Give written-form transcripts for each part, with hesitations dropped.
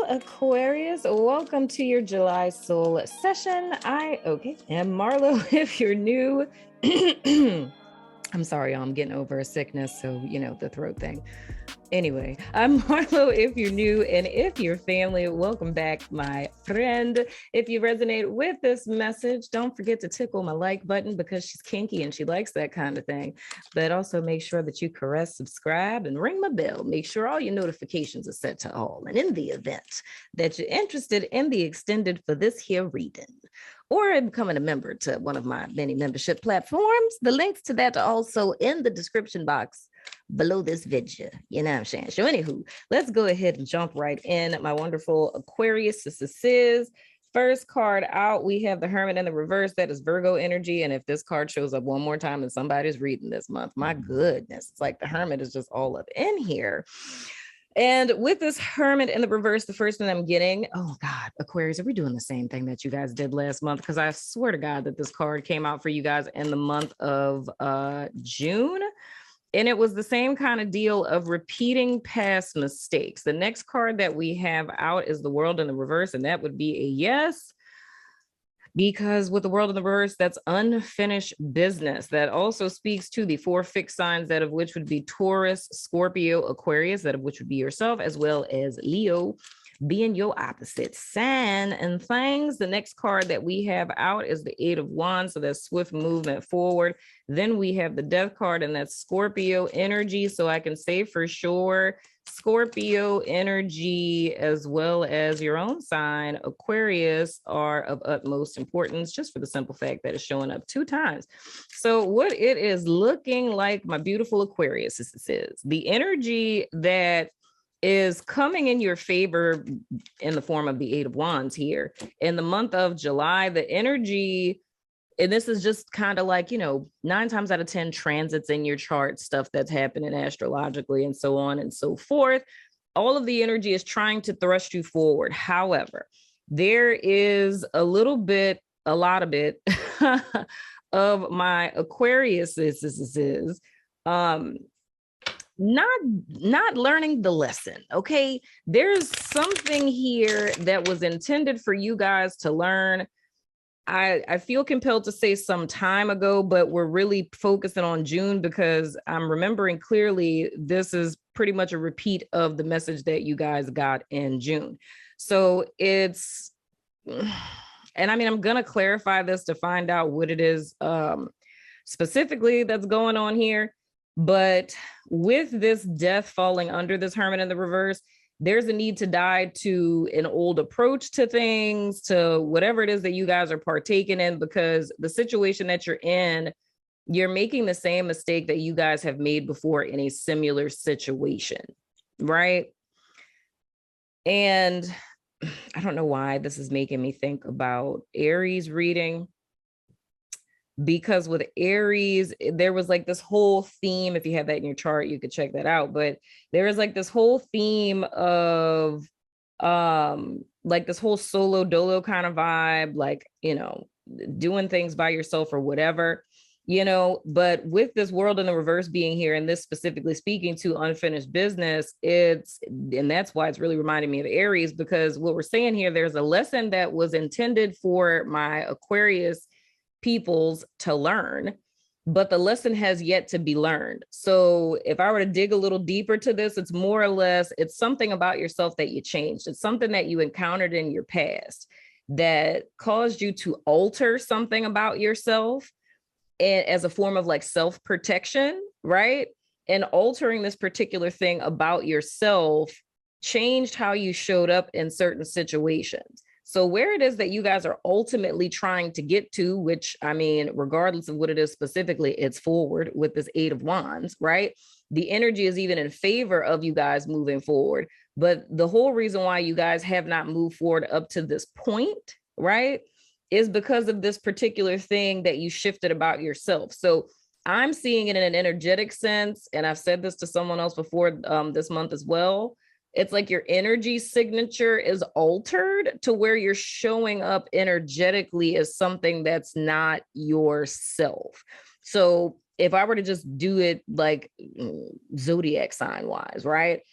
Aquarius. Welcome to your July soul session. I am Marlo. If you're new, I'm sorry, I'm getting over a sickness, so the throat thing. Anyway, I'm Marlo. If you're new, and if you're family, welcome back, my friend. If you resonate with this message, don't forget to tickle my like button because she's kinky and she likes that kind of thing. But also make sure that you caress, subscribe, and ring my bell. Make sure all your notifications are set to all. And in the event that you're interested in the extended for this here reading, or becoming a member to one of my many membership platforms, the links to that are also in the description box below this video. You know what I'm saying? So anywho, let's go ahead and jump right in. My wonderful Aquarius, this is first card out. We have the Hermit in the reverse. That is Virgo energy. And if this card shows up one more time and somebody's reading this month, my goodness, it's like the Hermit is just all up in here. And with this Hermit in the reverse, the first thing I'm getting, oh God, Aquarius, are we doing the same thing that you guys did last month? Because I swear to God that this card came out for you guys in the month of June. And it was the same kind of deal of repeating past mistakes. The next card that we have out is the World in the reverse, and that would be a yes. Because with the World in the reverse, that's unfinished business. That also speaks to the 4 fixed signs, that of which would be Taurus, Scorpio, Aquarius, that of which would be yourself, as well as Leo, being your opposite sign and things. The next card that we have out is the 8 of Wands, so that's swift movement forward. Then we have the Death card, and that's Scorpio energy. So I can say for sure, Scorpio energy, as well as your own sign, Aquarius, are of utmost importance, just for the simple fact that it's showing up 2 times. So what it is looking like, my beautiful Aquarius, this is the energy that is coming in your favor in the form of the 8 of Wands here. In the month of July, the energy, and this is just kind of like, 9 times out of 10 transits in your chart, stuff that's happening astrologically and so on and so forth. All of the energy is trying to thrust you forward. However, there is a lot of it of my Aquarius not learning the lesson. Okay, there's something here that was intended for you guys to learn. I feel compelled to say some time ago, but we're really focusing on June because I'm remembering clearly this is pretty much a repeat of the message that you guys got in June. So it's, and I mean, I'm gonna clarify this to find out what it is specifically that's going on here. But with this death falling under this Hermit in the reverse, there's a need to die to an old approach to things, to whatever it is that you guys are partaking in, because the situation that you're in, you're making the same mistake that you guys have made before in a similar situation, right? And I don't know why this is making me think about Aries reading. Because with Aries, there was like this whole theme. If you have that in your chart, you could check that out. But there was like this whole theme of like this whole solo dolo kind of vibe, like, doing things by yourself or whatever, but with this World in the reverse being here, and this specifically speaking to unfinished business, and that's why it's really reminding me of Aries, because what we're saying here, there's a lesson that was intended for my Aquarius peoples to learn, but the lesson has yet to be learned. So if I were to dig a little deeper to this, it's more or less, it's something about yourself that you changed. It's something that you encountered in your past that caused you to alter something about yourself as a form of like self-protection, right? And altering this particular thing about yourself changed how you showed up in certain situations. So where it is that you guys are ultimately trying to get to, which, I mean, regardless of what it is specifically, it's forward with this 8 of Wands, right? The energy is even in favor of you guys moving forward. But the whole reason why you guys have not moved forward up to this point, right, is because of this particular thing that you shifted about yourself. So I'm seeing it in an energetic sense, and I've said this to someone else before this month as well. It's like your energy signature is altered to where you're showing up energetically as something that's not yourself. So if I were to just do it like Zodiac sign wise, right?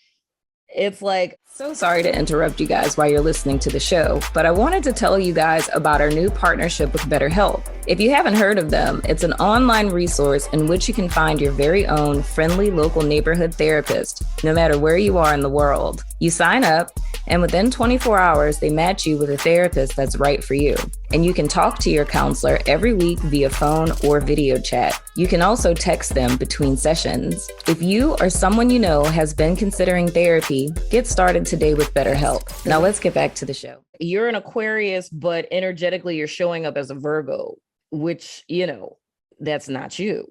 It's like, so sorry to interrupt you guys while you're listening to the show, but I wanted to tell you guys about our new partnership with BetterHelp. If you haven't heard of them, it's an online resource in which you can find your very own friendly local neighborhood therapist, no matter where you are in the world. You sign up, and within 24 hours, they match you with a therapist that's right for you. And you can talk to your counselor every week via phone or video chat. You can also text them between sessions. If you or someone you know has been considering therapy, get started today with BetterHelp. Now let's get back to the show. You're an Aquarius, but energetically you're showing up as a Virgo, which, that's not you.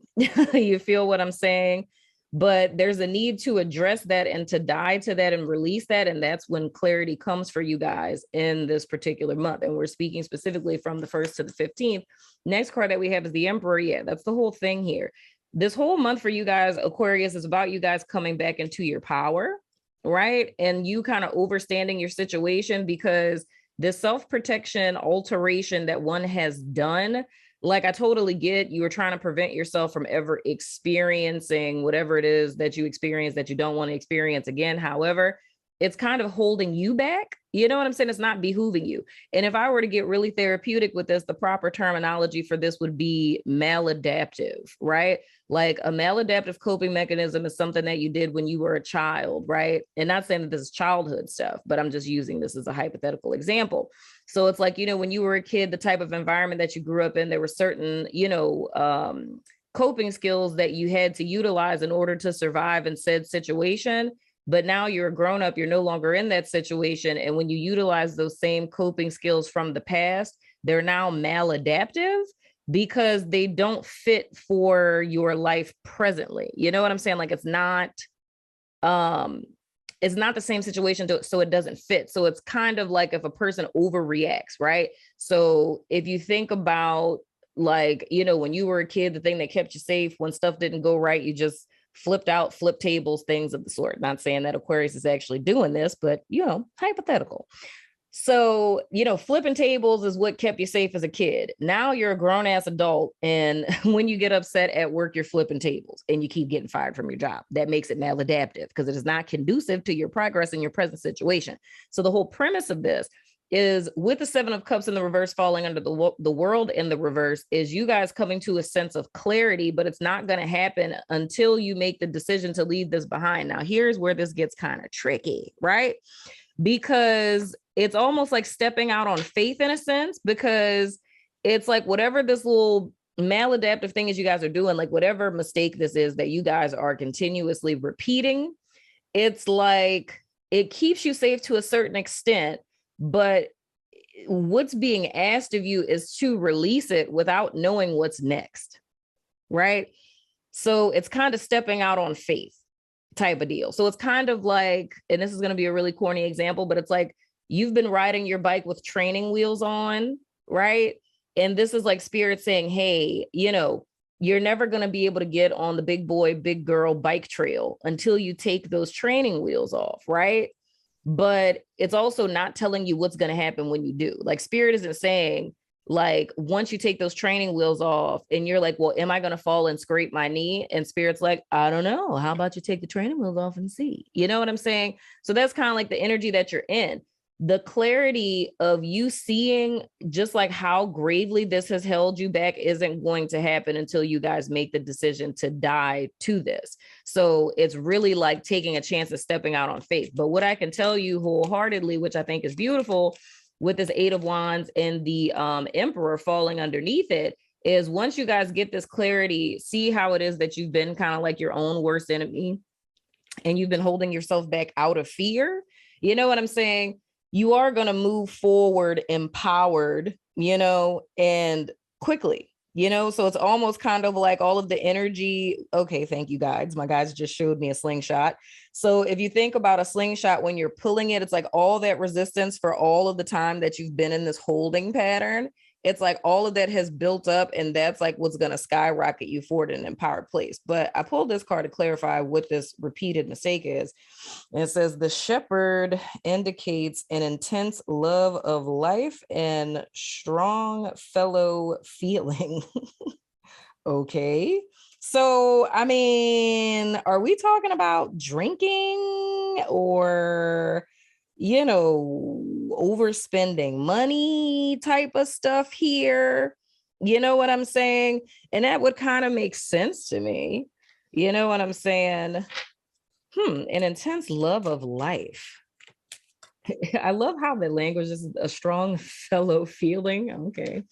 You feel what I'm saying? But there's a need to address that and to die to that and release that. And that's when clarity comes for you guys in this particular month. And we're speaking specifically from the 1st to the 15th. Next card that we have is the Emperor. Yeah, that's the whole thing here. This whole month for you guys, Aquarius, is about you guys coming back into your power, right? And you kind of overstanding your situation, because this self-protection alteration that one has done, like, I totally get you were trying to prevent yourself from ever experiencing whatever it is that you experience that you don't want to experience again. However, it's kind of holding you back. You know what I'm saying? It's not behooving you. And if I were to get really therapeutic with this, the proper terminology for this would be maladaptive, right? Like, a maladaptive coping mechanism is something that you did when you were a child, right? And not saying that this is childhood stuff, but I'm just using this as a hypothetical example. So it's like, when you were a kid, the type of environment that you grew up in, there were certain, coping skills that you had to utilize in order to survive in said situation. But now you're a grown up, you're no longer in that situation. And when you utilize those same coping skills from the past, they're now maladaptive because they don't fit for your life presently. You know what I'm saying? Like, it's not the same situation, so it doesn't fit. So it's kind of like if a person overreacts, right? So if you think about, like, when you were a kid, the thing that kept you safe when stuff didn't go right, you just flipped tables, things of the sort. Not saying that Aquarius is actually doing this, but, hypothetical. So, flipping tables is what kept you safe as a kid. Now you're a grown ass adult. And when you get upset at work, you're flipping tables and you keep getting fired from your job. That makes it maladaptive because it is not conducive to your progress in your present situation. So the whole premise of this is, with the 7 of Cups in the reverse falling under the World in the reverse, is you guys coming to a sense of clarity, but it's not going to happen until you make the decision to leave this behind. Now, here's where this gets kind of tricky, right? Because it's almost like stepping out on faith in a sense, because it's like whatever this little maladaptive thing is you guys are doing, like whatever mistake this is that you guys are continuously repeating, it's like it keeps you safe to a certain extent, but what's being asked of you is to release it without knowing what's next, right? So it's kind of stepping out on faith type of deal. So it's kind of like, and this is going to be a really corny example, but it's like you've been riding your bike with training wheels on, right? And this is like spirit saying, hey, you're never going to be able to get on the big boy, big girl bike trail until you take those training wheels off, right? But it's also not telling you what's going to happen when you do. Like, spirit isn't saying, like, once you take those training wheels off and you're like, well, am I going to fall and scrape my knee? And spirit's like, I don't know. How about you take the training wheels off and see? You know what I'm saying? So that's kind of like the energy that you're in. The clarity of you seeing just like how gravely this has held you back isn't going to happen until you guys make the decision to die to this. So it's really like taking a chance of stepping out on faith. But what I can tell you wholeheartedly, which I think is beautiful, with this 8 of Wands and the Emperor falling underneath it, is once you guys get this clarity, see how it is that you've been kind of like your own worst enemy and you've been holding yourself back out of fear. You know what I'm saying? You are going to move forward empowered, and quickly, so it's almost kind of like all of the energy. Okay, thank you, guys. My guys just showed me a slingshot. So if you think about a slingshot, when you're pulling it, it's like all that resistance for all of the time that you've been in this holding pattern. It's like all of that has built up, and that's like what's going to skyrocket you forward in an empowered place. But I pulled this card to clarify what this repeated mistake is. And it says the shepherd indicates an intense love of life and strong fellow feeling. Okay. So, I mean, are we talking about drinking or, overspending money type of stuff here? You know what I'm saying? And that would kind of make sense to me. You know what I'm saying? An intense love of life. I love how the language is a strong fellow feeling. Okay.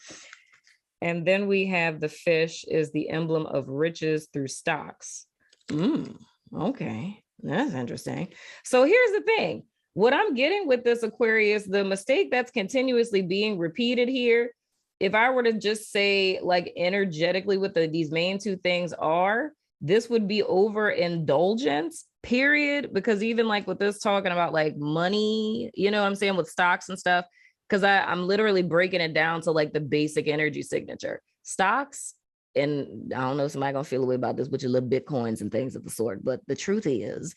And then we have the fish is the emblem of riches through stocks. Okay, that's interesting. So here's the thing. What I'm getting with this Aquarius, the mistake that's continuously being repeated here, if I were to just say like energetically what these main two things are, this would be overindulgence, period. Because even like with this talking about like money, you know what I'm saying, with stocks and stuff, because I'm literally breaking it down to like the basic energy signature. Stocks, and I don't know if somebody gonna feel a way about this with your little Bitcoins and things of the sort, but the truth is,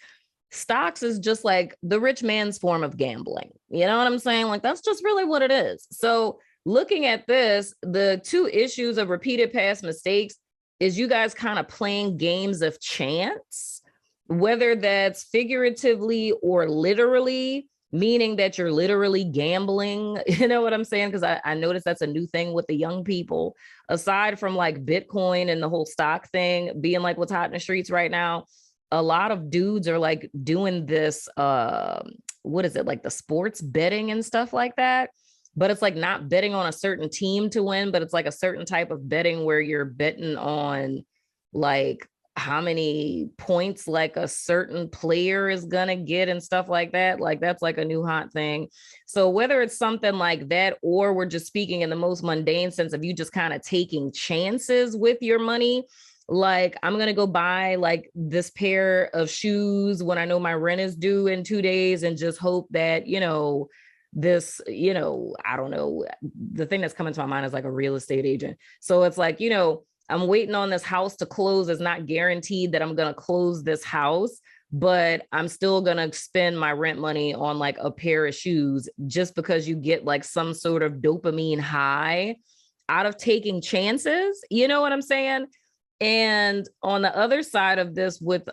stocks is just like the rich man's form of gambling. You know what I'm saying? Like, that's just really what it is. So looking at this, the two issues of repeated past mistakes is you guys kind of playing games of chance, whether that's figuratively or literally, meaning that you're literally gambling. You know what I'm saying? Because I noticed that's a new thing with the young people, aside from like Bitcoin and the whole stock thing being like what's hot in the streets right now. A lot of dudes are like doing this, what is it, like the sports betting and stuff like that. But it's like not betting on a certain team to win, but it's like a certain type of betting where you're betting on like how many points like a certain player is gonna get and stuff like that. Like that's like a new hot thing. So whether it's something like that, or we're just speaking in the most mundane sense of you just kind of taking chances with your money, like I'm gonna go buy like this pair of shoes when I know my rent is due in 2 days and just hope that, this, I don't know, the thing that's coming to my mind is like a real estate agent. So it's like, I'm waiting on this house to close. It's not guaranteed that I'm going to close this house, but I'm still going to spend my rent money on like a pair of shoes just because you get like some sort of dopamine high out of taking chances. You know what I'm saying? And on the other side of this with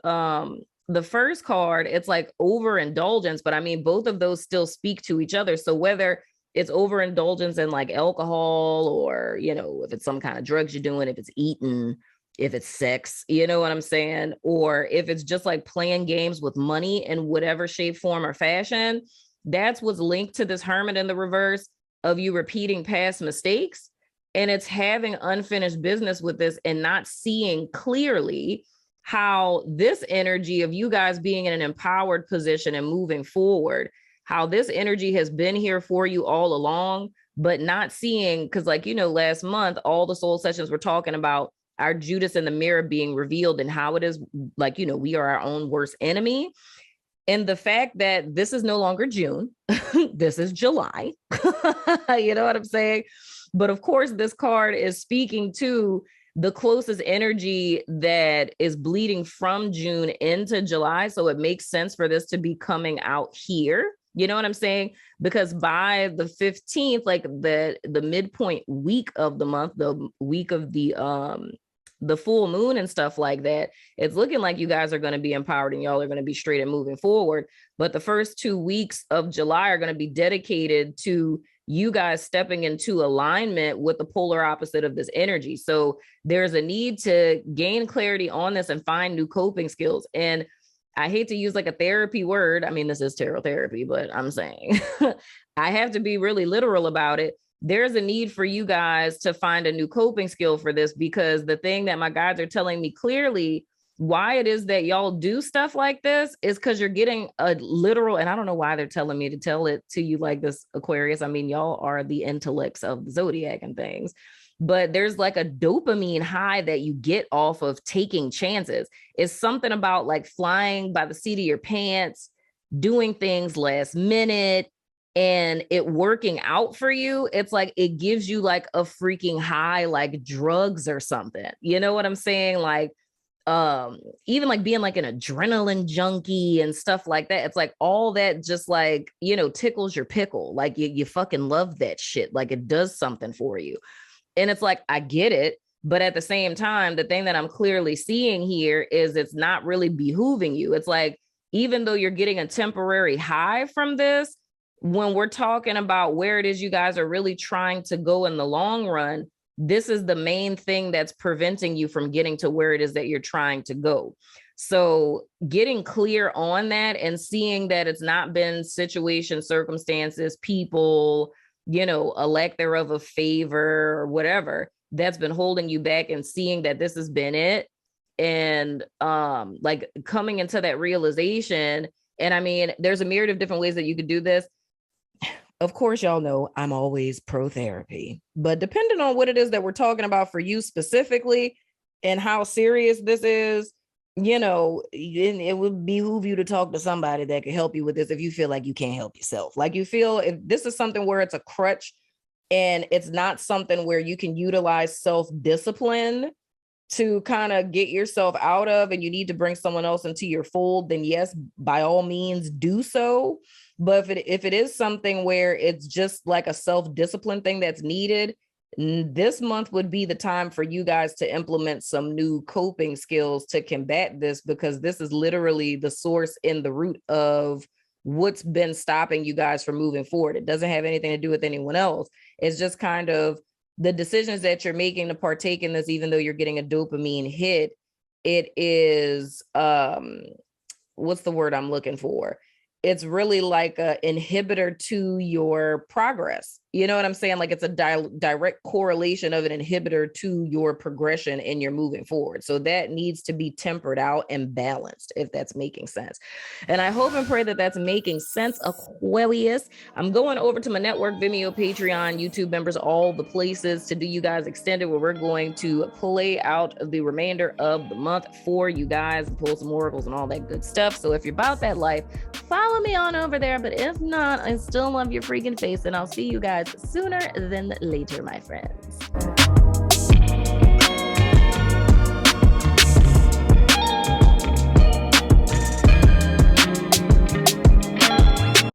the first card, it's like overindulgence, but I mean, both of those still speak to each other. So whether it's overindulgence in like alcohol or, if it's some kind of drugs you're doing, if it's eating, if it's sex, you know what I'm saying? Or if it's just like playing games with money in whatever shape, form, or fashion, that's what's linked to this Hermit in the reverse of you repeating past mistakes. And it's having unfinished business with this and not seeing clearly how this energy of you guys being in an empowered position and moving forward, how this energy has been here for you all along, but not seeing, because like, last month, all the soul sessions were talking about our Judas in the mirror being revealed and how it is like, we are our own worst enemy. And the fact that this is no longer June, this is July, you know what I'm saying? But of course, this card is speaking to the closest energy that is bleeding from June into July. So it makes sense for this to be coming out here. You know what I'm saying? Because by the 15th, like the midpoint week of the month, the week of the full moon and stuff like that, it's looking like you guys are going to be empowered and y'all are going to be straight and moving forward. But the first 2 weeks of July are going to be dedicated to you guys stepping into alignment with the polar opposite of this energy. So there's a need to gain clarity on this and find new coping skills. And I hate to use like a therapy word. I mean, this is tarot therapy, but I'm saying I have to be really literal about it. There's a need for you guys to find a new coping skill for this, because the thing that my guides are telling me clearly why it is that y'all do stuff like this is because you're getting a literal, and I don't know why they're telling me to tell it to you like this, Aquarius. I mean, y'all are the intellects of the Zodiac and things, but there's like a dopamine high that you get off of taking chances. It's something about like flying by the seat of your pants, doing things last minute, and it working out for you. It's like it gives you like a freaking high, like drugs or something. You know what I'm saying? Like, even like being like an adrenaline junkie and stuff like that. It's like all that just like, tickles your pickle. Like you fucking love that shit. Like it does something for you. And it's like, I get it. But at the same time, the thing that I'm clearly seeing here is it's not really behooving you. It's like, even though you're getting a temporary high from this, when we're talking about where it is you guys are really trying to go in the long run, this is the main thing that's preventing you from getting to where it is that you're trying to go. So getting clear on that and seeing that it's not been situations, circumstances, people, you know, a lack thereof of favor or whatever that's been holding you back, and seeing that this has been it, and like coming into that realization. And I mean, there's a myriad of different ways that you could do this. Of course, y'all know I'm always pro therapy, but depending on what it is that we're talking about for you specifically and how serious this is, you know, it would behoove you to talk to somebody that could help you with this if you feel like you can't help yourself. Like, you feel if this is something where it's a crutch and it's not something where you can utilize self-discipline to kind of get yourself out of, and you need to bring someone else into your fold, then yes, by all means do so. But if it is something where it's just like a self-discipline thing that's needed, this month would be the time for you guys to implement some new coping skills to combat this, because this is literally the source and the root of what's been stopping you guys from moving forward. It doesn't have anything to do with anyone else. It's just kind of the decisions that you're making to partake in this, even though you're getting a dopamine hit. It is, what's the word I'm looking for? It's really like an inhibitor to your progress. You know what I'm saying? Like, it's a direct correlation of an inhibitor to your progression and your moving forward. So that needs to be tempered out and balanced, if that's making sense. And I hope and pray that that's making sense, Aquarius. I'm going over to my network, Vimeo, Patreon, YouTube members, all the places to do you guys extended, where we're going to play out the remainder of the month for you guys and pull some oracles and all that good stuff. So if you're about that life, follow me on over there. But if not, I still love your freaking face, and I'll see you guys sooner than later, my friends.